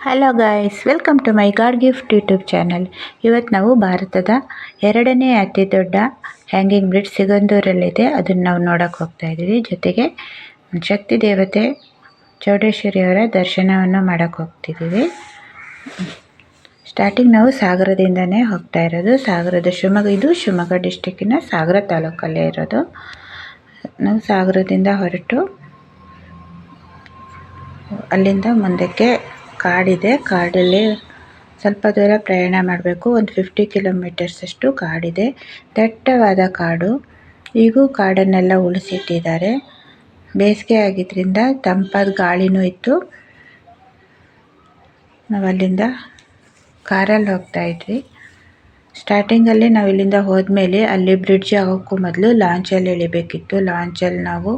Hello guys, welcome to my God Gift YouTube channel. ಇವತ್ತು ನಾವು ಭಾರತದ ಎರಡನೇ ಅತಿ ದೊಡ್ಡ ಹ್ಯಾಂಗಿಂಗ್ ಬ್ರಿಡ್ಜ್ ಸಿಗಂದೂರಲ್ಲಿದೆ, ಅದನ್ನು ನಾವು ನೋಡೋಕೆ ಹೋಗ್ತಾ ಇದ್ದೀವಿ. ಜೊತೆಗೆ ಶಕ್ತಿ ದೇವತೆ ಚೌಡೇಶ್ವರಿಯವರ ದರ್ಶನವನ್ನು ಮಾಡೋಕ್ಕೆ ಹೋಗ್ತಿದ್ದೀವಿ. ಸ್ಟಾರ್ಟಿಂಗ್ ನಾವು ಸಾಗರದಿಂದನೇ ಹೋಗ್ತಾ ಇರೋದು. ಸಾಗರದ ಇದು ಶಿವಮೊಗ್ಗ ಡಿಸ್ಟಿಕ್ಕಿನ ಸಾಗರ ತಾಲೂಕಲ್ಲೇ ಇರೋದು. ನಾವು ಸಾಗರದಿಂದ ಹೊರಟು ಅಲ್ಲಿಂದ ಮುಂದಕ್ಕೆ ಕಾಡಿದೆ. ಕಾಡಲ್ಲಿ ಸ್ವಲ್ಪ ದೂರ ಪ್ರಯಾಣ ಮಾಡಬೇಕು. ಒಂದು 50 ಕಿಲೋಮೀಟರ್ಸ್ ಅಷ್ಟು ಕಾಡಿದೆ. ದಟ್ಟವಾದ ಕಾಡು. ಈಗೂ ಕಾಡನ್ನೆಲ್ಲ ಉಳಿಸಿಟ್ಟಿದ್ದಾರೆ. ಬೇಸಿಗೆ ಆಗಿದ್ದರಿಂದ ತಂಪಾದ ಗಾಳಿನೂ ಇತ್ತು. ನಾವು ಅಲ್ಲಿಂದ ಕಾರಲ್ಲಿ ಹೋಗ್ತಾ ಇದ್ವಿ. ಸ್ಟಾರ್ಟಿಂಗಲ್ಲಿ ನಾವು ಇಲ್ಲಿಂದ ಹೋದ್ಮೇಲೆ ಅಲ್ಲಿ ಬ್ರಿಡ್ಜ್ ಆಗೋಕ್ಕೂ ಮೊದಲು ಲಾಂಚಲ್ಲಿ ಇಳಿಬೇಕಿತ್ತು. ಲಾಂಚಲ್ಲಿ ನಾವು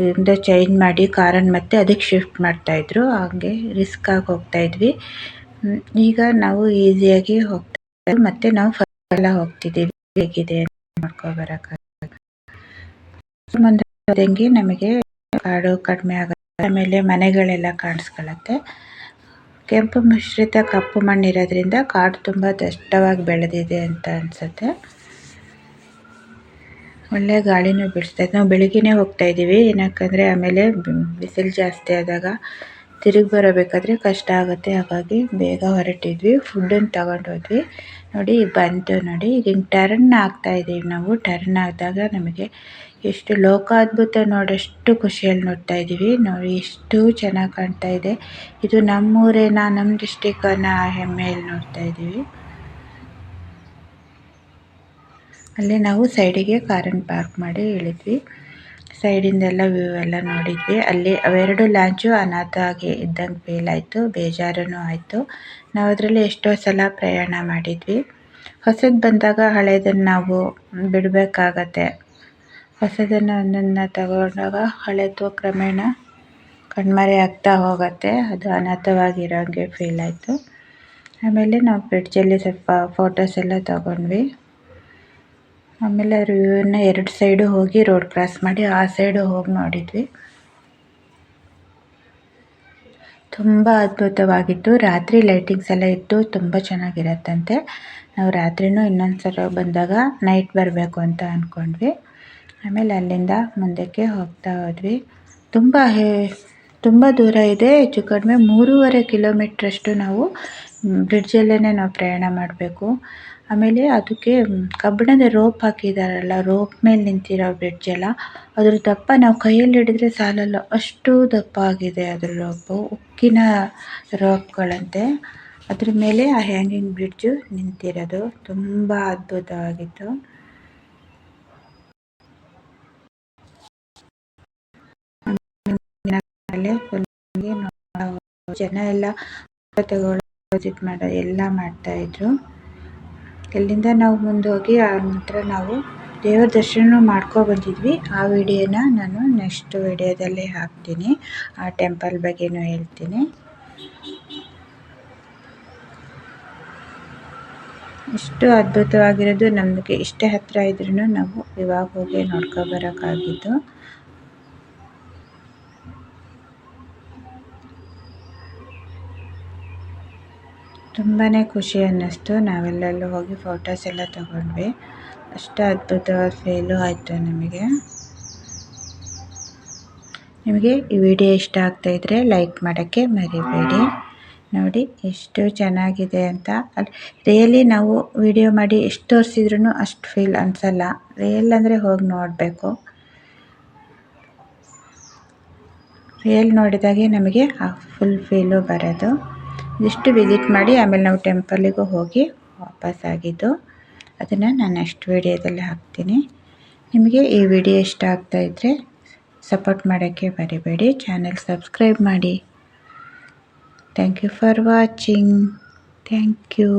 ಇಂದ ಚೇಂಜ್ ಮಾಡಿ ಕಾರನ್ನು ಮತ್ತೆ ಅದಕ್ಕೆ ಶಿಫ್ಟ್ ಮಾಡ್ತಾಯಿದ್ರು. ಹಾಗೆ ರಿಸ್ಕ್ ಆಗಿ ಹೋಗ್ತಾಯಿದ್ವಿ. ಈಗ ನಾವು ಈಸಿಯಾಗಿ ಹೋಗ್ತಾ ಮತ್ತು ನಾವು ಫಸ್ಟ್ ಎಲ್ಲ ಹೋಗ್ತಿದ್ದೀವಿ. ಹೇಗಿದೆ ನೋಡ್ಕೊಬರೋಕ್ಕಾಗ ಮುಂದೆ ನಮಗೆ ಕಾಡು ಕಡಿಮೆ ಆಗುತ್ತೆ. ಆಮೇಲೆ ಮನೆಗಳೆಲ್ಲ ಕಾಣಿಸ್ಕೊಳ್ಳುತ್ತೆ. ಕೆಂಪು ಮಿಶ್ರಿತ ಕಪ್ಪು ಮಣ್ಣಿರೋದ್ರಿಂದ ಕಾಡು ತುಂಬ ದಟ್ಟವಾಗಿ ಬೆಳೆದಿದೆ ಅಂತ ಅನಿಸುತ್ತೆ. ಒಳ್ಳೆ ಗಾಳಿನೂ ಬೀಳಿಸ್ತೈತೆ. ನಾವು ಬೆಳಿಗ್ಗೆನೇ ಹೋಗ್ತಾ ಇದ್ದೀವಿ, ಏನಕ್ಕಂದರೆ ಆಮೇಲೆ ಬಿಸಿಲು ಜಾಸ್ತಿ ಆದಾಗ ತಿರುಗಿ ಬರಬೇಕಾದ್ರೆ ಕಷ್ಟ ಆಗುತ್ತೆ. ಹಾಗಾಗಿ ಬೇಗ ಹೊರಟಿದ್ವಿ. ಫುಡ್ಡನ್ನು ತಗೊಂಡು ಹೋದ್ವಿ. ನೋಡಿ ಬಂತು ನೋಡಿ. ಈಗ ಹಿಂಗೆ ಟರ್ನ್ ಆಗ್ತಾ ಇದ್ದೀವಿ ನಾವು. ಟರ್ನ್ ಆದಾಗ ನಮಗೆ ಎಷ್ಟು ಲೋಕಾದ್ಭುತ ನೋಡೋಷ್ಟು ಖುಷಿಯಲ್ಲಿ ನೋಡ್ತಾ ಇದ್ದೀವಿ. ನೋಡಿ ಎಷ್ಟು ಚೆನ್ನಾಗಿ ಕಾಣ್ತಾ ಇದೆ. ಇದು ನಮ್ಮೂರೇನ, ನಮ್ಮ ಡಿಸ್ಟಿಕ್ಕನ್ನ ಹೆಮ್ಮೆಯಲ್ಲಿ ನೋಡ್ತಾ ಇದ್ದೀವಿ. ಅಲ್ಲಿ ನಾವು ಸೈಡಿಗೆ ಕಾರನ್ನು ಪಾರ್ಕ್ ಮಾಡಿ ಇಳಿದ್ವಿ. ಸೈಡಿಂದೆಲ್ಲ ವ್ಯೂ ಎಲ್ಲ ನೋಡಿದ್ವಿ. ಅಲ್ಲಿ ಅವೆರಡು ಲಾಂಚು ಅನಾಥ ಆಗಿ ಇದ್ದಂಗೆ ಫೀಲ್ ಆಯಿತು. ಬೇಜಾರೂ ಆಯಿತು. ನಾವು ಅದರಲ್ಲಿ ಎಷ್ಟೋ ಸಲ ಪ್ರಯಾಣ ಮಾಡಿದ್ವಿ. ಹೊಸದು ಬಂದಾಗ ಹಳೆಯದನ್ನು ನಾವು ಬಿಡಬೇಕಾಗತ್ತೆ. ಹೊಸದನ್ನು ಒಂದನ್ನು ತಗೊಂಡಾಗ ಹಳೆಯದು ಕ್ರಮೇಣ ಕಣ್ಮರೆ ಆಗ್ತಾ ಹೋಗುತ್ತೆ. ಅದು ಅನಾಥವಾಗಿರೋಂಗೆ ಫೀಲ್ ಆಯಿತು. ಆಮೇಲೆ ನಾವು ಬ್ರಿಡ್ಜಲ್ಲಿ ಸ್ವಲ್ಪ ಫೋಟೋಸ್ ಎಲ್ಲ ತಗೊಂಡ್ವಿ. ಆಮೇಲೆ ಅದ್ರ ವ್ಯೂನ ಎರಡು ಸೈಡು ಹೋಗಿ ರೋಡ್ ಕ್ರಾಸ್ ಮಾಡಿ ಆ ಸೈಡು ಹೋಗಿ ನೋಡಿದ್ವಿ. ತುಂಬ ಅದ್ಭುತವಾಗಿತ್ತು. ರಾತ್ರಿ ಲೈಟಿಂಗ್ಸ್ ಎಲ್ಲ ಇತ್ತು, ತುಂಬ ಚೆನ್ನಾಗಿರತ್ತಂತೆ. ನಾವು ರಾತ್ರಿನೂ ಇನ್ನೊಂದು ಸಲ ಬಂದಾಗ ನೈಟ್ ಬರಬೇಕು ಅಂತ ಅಂದ್ಕೊಂಡ್ವಿ. ಆಮೇಲೆ ಅಲ್ಲಿಂದ ಮುಂದಕ್ಕೆ ಹೋಗ್ತಾ ಹೋದ್ವಿ. ತುಂಬ ದೂರ ಇದೆ. ಹೆಚ್ಚು ಕಡಿಮೆ 3.5 ಕಿಲೋಮೀಟ್ರಷ್ಟು ನಾವು ಬ್ರಿಡ್ಜಲ್ಲೇ ನಾವು ಪ್ರಯಾಣ ಮಾಡಬೇಕು. ಆಮೇಲೆ ಅದಕ್ಕೆ ಕಬ್ಬಿಣದ ರೋಪ್ ಹಾಕಿದಾರಲ್ಲ, ರೋಪ್ ಮೇಲೆ ನಿಂತಿರೋ ಬ್ರಿಡ್ಜೆಲ್ಲ, ಅದ್ರ ದಪ್ಪ ನಾವು ಕೈಯಲ್ಲಿ ಹಿಡಿದ್ರೆ ಸಾಲಲ್ಲ, ಅಷ್ಟು ದಪ್ಪ ಆಗಿದೆ ಅದ್ರ ರೋಪು. ಉಕ್ಕಿನ ರೋಪ್ಗಳಂತೆ. ಅದ್ರ ಮೇಲೆ ಆ ಹ್ಯಾಂಗಿಂಗ್ ಬ್ರಿಡ್ಜು ನಿಂತಿರೋದು. ತುಂಬ ಅದ್ಭುತವಾಗಿತ್ತು. ಜನ ಎಲ್ಲ ವಿಸಿಟ್ ಎಲ್ಲ ಮಾಡ್ತಾಯಿದ್ರು. ಇಲ್ಲಿಂದ ನಾವು ಮುಂದೆ ಹೋಗಿ ಆ ನಂತರ ನಾವು ದೇವರ ದರ್ಶನ ಬಂದಿದ್ವಿ. ಆ ವಿಡಿಯೋನ ನಾನು ನೆಕ್ಸ್ಟ್ ವಿಡಿಯೋದಲ್ಲಿ ಹಾಕ್ತೀನಿ. ಆ ಟೆಂಪಲ್ ಬಗ್ಗೆನೂ ಹೇಳ್ತೀನಿ. ಇಷ್ಟು ಅದ್ಭುತವಾಗಿರೋದು. ನಮಗೆ ಇಷ್ಟೇ ಹತ್ತಿರ ಇದ್ರೂ ನಾವು ಇವಾಗ ಹೋಗಿ ನೋಡ್ಕೊಬರೋಕ್ಕಾಗಿದ್ದು. ತುಂಬಾ ಖುಷಿ ಅನ್ನಿಸ್ತು. ನಾವೆಲ್ಲರೂ ಹೋಗಿ ಫೋಟೋಸ್ ಎಲ್ಲ ತಗೊಂಡ್ವಿ. ಅಷ್ಟು ಅದ್ಭುತವಾದ ಫೀಲು ಆಯಿತು ನಮಗೆ. ನಿಮಗೆ ಈ ವಿಡಿಯೋ ಇಷ್ಟ ಆಗ್ತಾಯಿದ್ರೆ ಲೈಕ್ ಮಾಡೋಕ್ಕೆ ಮರಿಬೇಡಿ. ನೋಡಿ ಎಷ್ಟು ಚೆನ್ನಾಗಿದೆ ಅಂತ. ಅಲ್ಲಿ ರಿಯಲಿ ನಾವು ವಿಡಿಯೋ ಮಾಡಿ ಎಷ್ಟು ತೋರಿಸಿದ್ರೂ ಅಷ್ಟು ಫೀಲ್ ಅನಿಸಲ್ಲ. ರಿಯಲ್ ಅಂದರೆ ಹೋಗಿ ನೋಡಬೇಕು. ರಿಯಲ್ ನೋಡಿದಾಗೆ ನಮಗೆ ಆ ಫುಲ್ ಫೀಲು ಬರೋದು. ಇಷ್ಟು ವಿಸಿಟ್ ಮಾಡಿ ಆಮೇಲೆ ನಾವು ಟೆಂಪಲಿಗೂ ಹೋಗಿ ವಾಪಸ್ ಆಗಿದ್ದು. ಅದನ್ನು ನಾನು ನೆಕ್ಸ್ಟ್ ವಿಡಿಯೋದಲ್ಲಿ ಹಾಕ್ತೀನಿ. ನಿಮಗೆ ಈ ವಿಡಿಯೋ ಇಷ್ಟ ಆಗ್ತಾಯಿದ್ರೆ ಸಪೋರ್ಟ್ ಮಾಡೋಕ್ಕೆ ಮರಿಬೇಡಿ. ಚಾನೆಲ್ ಸಬ್ಸ್ಕ್ರೈಬ್ ಮಾಡಿ. Thank you for watching. Thank you.